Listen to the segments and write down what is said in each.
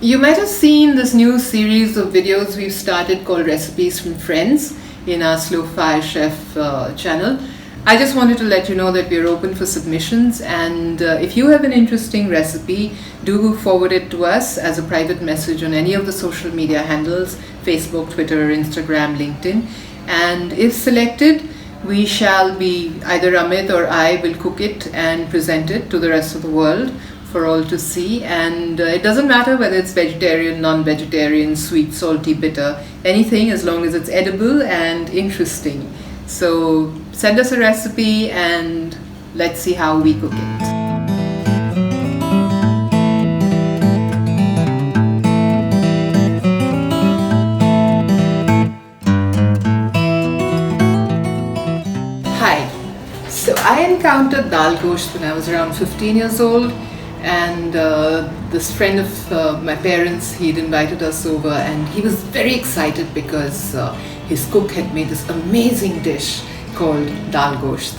You might have seen this new series of videos we've started called Recipes from Friends in our Slow Fire Chef channel. I just wanted to let you know that we're open for submissions, and if you have an interesting recipe, do forward it to us as a private message on any of the social media handles, Facebook, Twitter, Instagram, LinkedIn. And if selected, we shall be, either Amit or I will cook it and present it to the rest of the world for all to see. And it doesn't matter whether it's vegetarian, non-vegetarian, sweet, salty, bitter, anything, as long as it's edible and interesting. So send us a recipe and let's see how we cook it. Hi. So I encountered Dal Gosht when I was around 15 years old, and this friend of my parents, he'd invited us over, and he was very excited because his cook had made this amazing dish called Dal Gosht,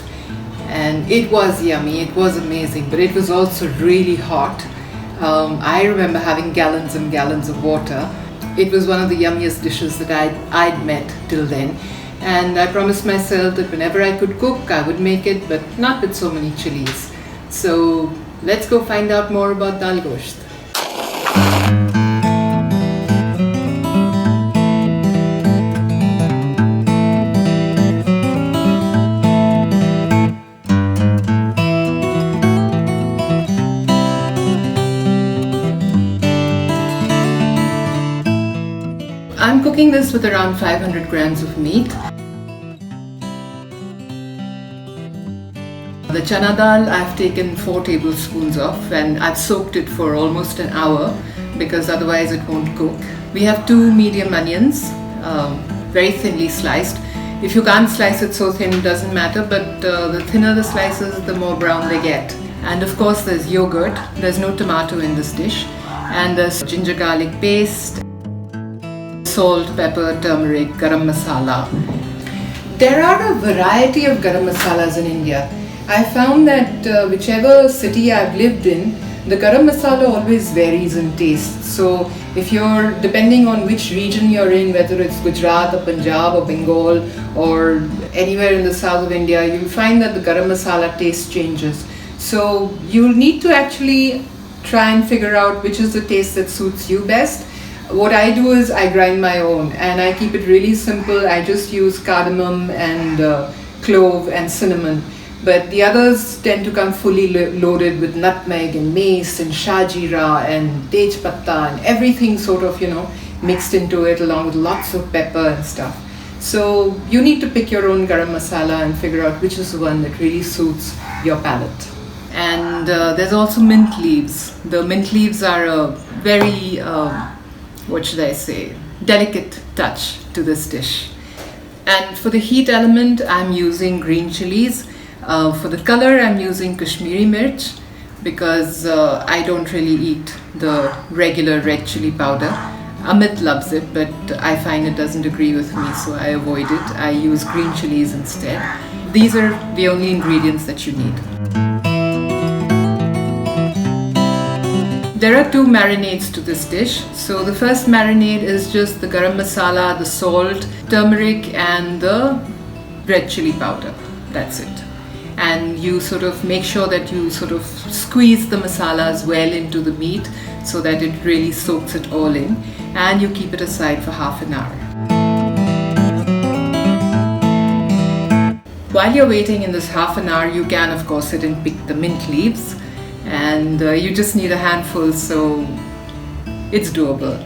and it was yummy, it was amazing, but it was also really hot. I remember having gallons and gallons of water. It was one of the yummiest dishes that I'd met till then, and I promised myself that whenever I could cook, I would make it, but not with so many chilies. So let's go find out more about Dal Gosht. I'm cooking this with around 500 grams of meat. The chana dal, I've taken 4 tablespoons of, and I've soaked it for almost an hour because otherwise it won't cook. We have 2 medium onions, very thinly sliced. If you can't slice it so thin, it doesn't matter, but the thinner the slices, the more brown they get. And of course there's yogurt. There's no tomato in this dish. And there's ginger garlic paste, salt, pepper, turmeric, garam masala. There are a variety of garam masalas in India. I found that whichever city I've lived in, the garam masala always varies in taste. So if you're, depending on which region you're in, whether it's Gujarat or Punjab or Bengal or anywhere in the south of India, you'll find that the garam masala taste changes. So you'll need to actually try and figure out which is the taste that suits you best. What I do is I grind my own, and I keep it really simple. I just use cardamom and clove and cinnamon. But the others tend to come fully loaded with nutmeg and mace and shajira and tej patta and everything sort of, mixed into it, along with lots of pepper and stuff. So you need to pick your own garam masala and figure out which is the one that really suits your palate. And there's also mint leaves. The mint leaves are a very, delicate touch to this dish. And for the heat element, I'm using green chillies. For the color, I'm using Kashmiri mirch because I don't really eat the regular red chili powder. Amit loves it, but I find it doesn't agree with me, so I avoid it. I use green chilies instead. These are the only ingredients that you need. There are 2 marinades to this dish. So the first marinade is just the garam masala, the salt, turmeric and the red chili powder. That's it. And you sort of make sure that you sort of squeeze the masalas well into the meat so that it really soaks it all in, and you keep it aside for half an hour. While you're waiting in this half an hour, you can of course sit and pick the mint leaves, and you just need a handful, so it's doable.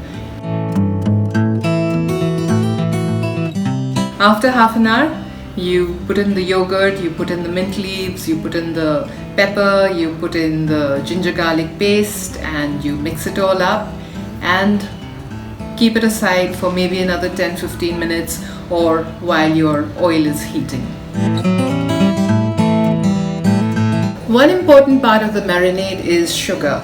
After half an hour, you put in the yogurt, you put in the mint leaves, you put in the pepper, you put in the ginger garlic paste, and you mix it all up and keep it aside for maybe another 10-15 minutes or while your oil is heating. One important part of the marinade is sugar.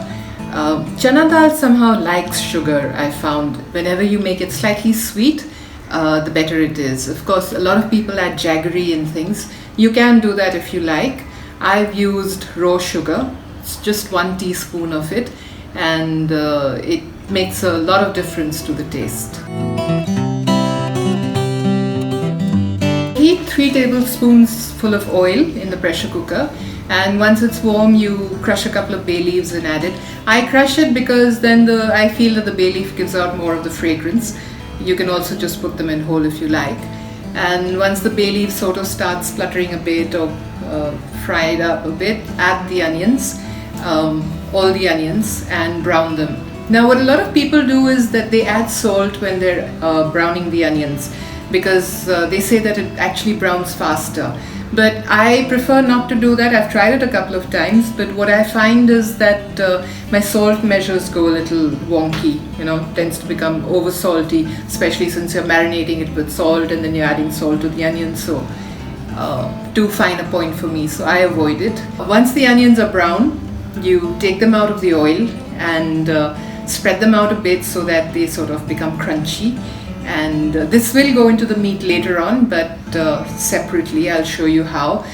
Chana dal somehow likes sugar, I found. Whenever you make it slightly sweet, the better it is. Of course, a lot of people add jaggery and things. You can do that if you like. I've used raw sugar. It's just 1 teaspoon of it, and it makes a lot of difference to the taste. Heat 3 tablespoons full of oil in the pressure cooker, and once it's warm you crush a couple of bay leaves and add it. I crush it because then I feel that the bay leaf gives out more of the fragrance. You can also just put them in whole if you like. And once the bay leaf sort of starts spluttering a bit or fried up a bit, add the onions, all the onions, and brown them. Now what a lot of people do is that they add salt when they're browning the onions, because they say that it actually browns faster. But I prefer not to do that. I've tried it a couple of times, but what I find is that my salt measures go a little wonky, tends to become over salty, especially since you're marinating it with salt and then you're adding salt to the onions. So too fine a point for me, so I avoid it. Once the onions are brown, you take them out of the oil and spread them out a bit so that they sort of become crunchy. And this will go into the meat later on, but separately I'll show you how.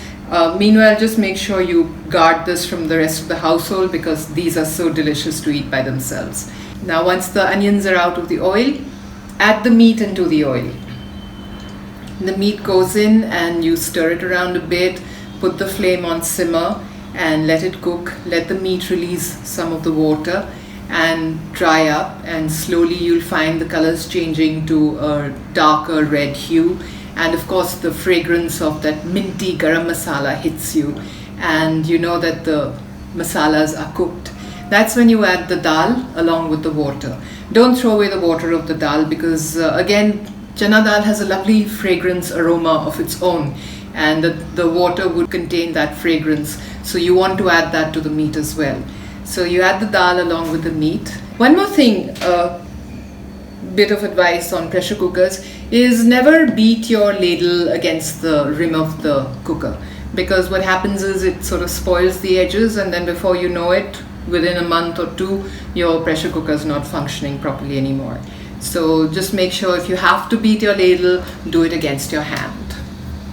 Meanwhile, just make sure you guard this from the rest of the household, because these are so delicious to eat by themselves. Now once the onions are out of the oil, add the meat into the oil. The meat goes in and you stir it around a bit, put the flame on simmer and let it cook. Let the meat release some of the water and dry up, and slowly you'll find the colors changing to a darker red hue, and of course the fragrance of that minty garam masala hits you, and you know that the masalas are cooked. That's when you add the dal along with the water. Don't throw away the water of the dal, because again, chana dal has a lovely fragrance aroma of its own, and the water would contain that fragrance, so you want to add that to the meat as well. So you add the dal along with the meat. One more thing, bit of advice on pressure cookers is never beat your ladle against the rim of the cooker, because what happens is it sort of spoils the edges, and then before you know it, within a month or two, your pressure cooker is not functioning properly anymore. So just make sure, if you have to beat your ladle, do it against your hand.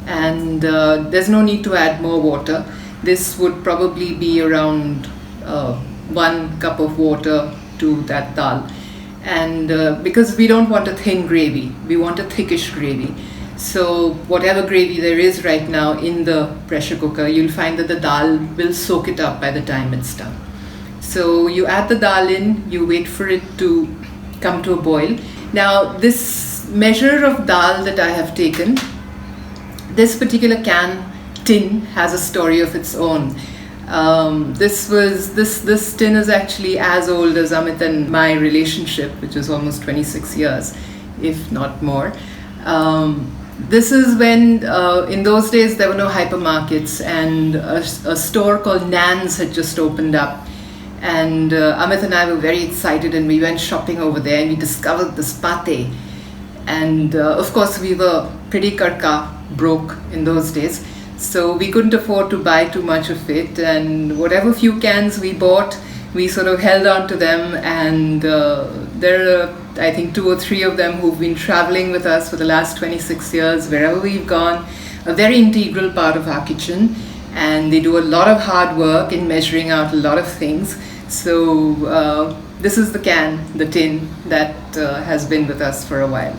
And there's no need to add more water. This would probably be around 1 cup of water to that dal, and because we don't want a thin gravy, we want a thickish gravy. So whatever gravy there is right now in the pressure cooker, you'll find that the dal will soak it up by the time it's done. So you add the dal in, you wait for it to come to a boil. Now this measure of dal that I have taken, this particular tin has a story of its own. This tin is actually as old as Amit and my relationship, which is almost 26 years, if not more. This is when, in those days, there were no hypermarkets, and a store called Nan's had just opened up. And Amit and I were very excited, and we went shopping over there, and we discovered this pate. And of course, we were pretty broke in those days. So we couldn't afford to buy too much of it, and whatever few cans we bought, we sort of held on to them, and there are, I think, 2 or 3 of them who've been traveling with us for the last 26 years, wherever we've gone, a very integral part of our kitchen, and they do a lot of hard work in measuring out a lot of things. So this is the tin that has been with us for a while,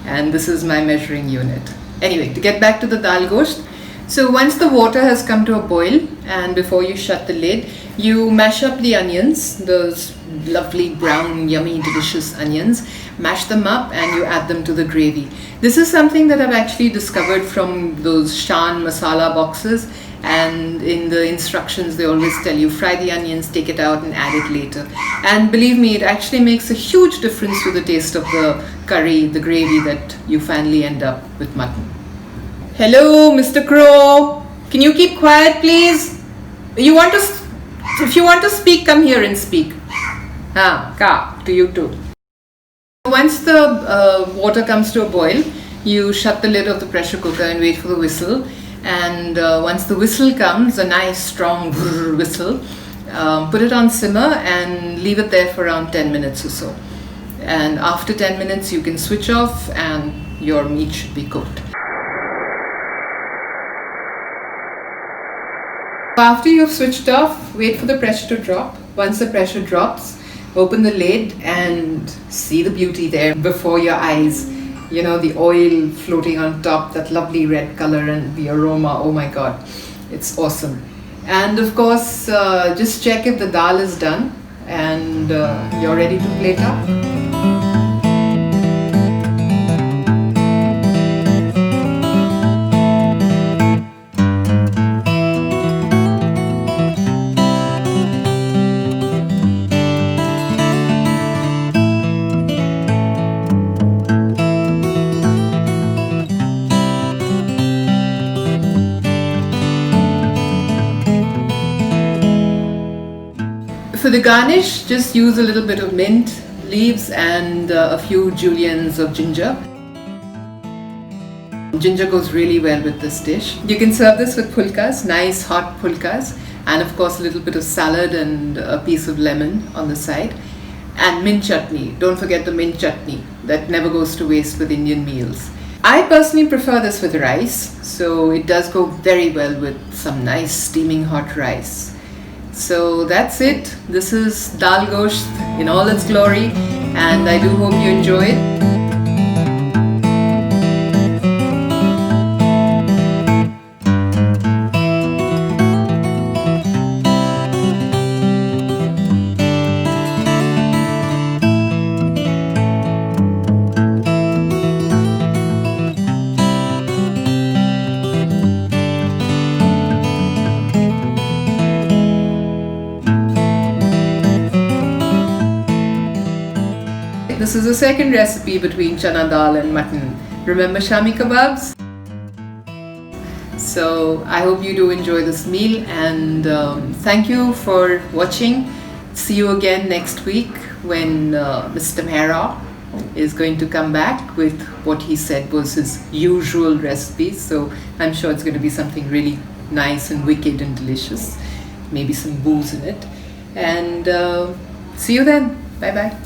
and this is my measuring unit. Anyway, to get back to the dal gosht. So once the water has come to a boil, and before you shut the lid, you mash up the onions, those lovely brown, yummy, delicious onions. Mash them up and you add them to the gravy. This is something that I've actually discovered from those Shan masala boxes, and in the instructions they always tell you fry the onions, take it out and add it later. And believe me, it actually makes a huge difference to the taste of the curry, the gravy that you finally end up with mutton. Hello, Mr. Crow. Can you keep quiet, please? If you want to speak, come here and speak. To you too. Once the water comes to a boil, you shut the lid of the pressure cooker and wait for the whistle. And once the whistle comes, a nice strong whistle, put it on simmer and leave it there for around 10 minutes or so. And after 10 minutes, you can switch off and your meat should be cooked. After you've switched off, wait for the pressure to drop. Once the pressure drops, Open the lid and see the beauty there before your eyes. You know, the oil floating on top, that lovely red color and the aroma. Oh my God, it's awesome. And of course, just check if the dal is done and you're ready to plate up. For the garnish, just use a little bit of mint leaves and a few juliennes of ginger. Ginger goes really well with this dish. You can serve this with pulkas, nice hot pulkas, and of course a little bit of salad and a piece of lemon on the side. And mint chutney. Don't forget the mint chutney. That never goes to waste with Indian meals. I personally prefer this with rice, so it does go very well with some nice steaming hot rice. So that's it. This is Dal Gosht in all its glory, and I do hope you enjoy it. This is the second recipe between chana dal and mutton. Remember Shami kebabs? So I hope you do enjoy this meal, and thank you for watching. See you again next week when Mr. Mehra is going to come back with what he said was his usual recipe. So I'm sure it's going to be something really nice and wicked and delicious. Maybe some booze in it. And see you then. Bye bye.